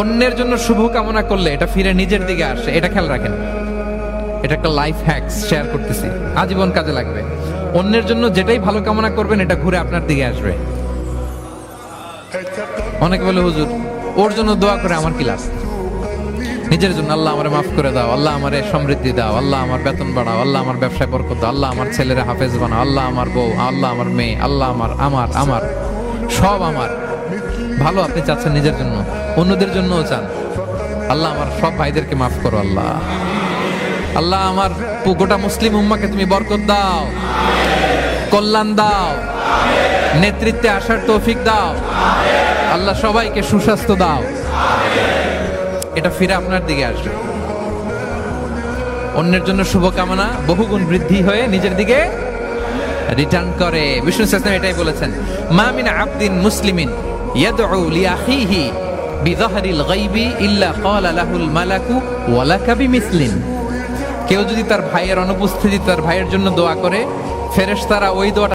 অন্যের জন্য শুভ কামনা করলে এটা ফিরে নিজের দিকে আসে, এটা খেয়াল রাখেন। এটা একটা লাইফ হ্যাকস শেয়ার করতেছি, আজীবন কাজে লাগবে। অন্যের জন্য যেটাই ভালো কামনা করবেন এটা ঘুরে আপনার দিকে আসবে। অনেকে বলে হুজুর ওর জন্য দোয়া করে আমার কি লাভ? নিজের জন্য আল্লাহ আমারে মাফ করে দাও, আল্লাহ আমারে সমৃদ্ধি দাও, আল্লাহ আমার বেতন বাড়াও, আল্লাহ আমার ব্যবসায় বরকত দাও, আল্লাহ আমার ছেলেরা হাফেজ বানাও, আল্লাহ আমার বউ, আল্লাহ আমার মেয়ে, আল্লাহ আমার আমার আমার সব আমার ভালো আপনি চাচ্ছেন নিজের জন্য, অন্যদের জন্যও চান। আল্লাহ আমার সব ভাইদেরকে মাফ করো, আল্লাহ আল্লাহ আমার গোটা মুসলিম উম্মাকে তুমি বরকত দাও, কল্যাণ দাও, নেতৃত্বে আসার তৌফিক দাও, আল্লাহ সবাইকে সুস্বাস্থ্য দাও। এটা ফিরে আপনার দিকে আসবে। অন্যের জন্য শুভকামনা বহুগুণ বৃদ্ধি হয়ে নিজের দিকে রিটার্ন করে। বিষ্ণু সাল্লাল্লাহু এটাই বলেছেন, মা মিন আবদিন মুসলিমিন ইয়াদউ লিআখিহি বিযাহরিল গায়বি ইল্লা ক্বালা লাহুল মালাকু ওয়া লাকা বিমিসলিন। কেউ যদি তার ভাইয়ের অনুপস্থিতি তার ভাইয়ের জন্য দোয়া করে, ফেরেশতারা ওই দোয়া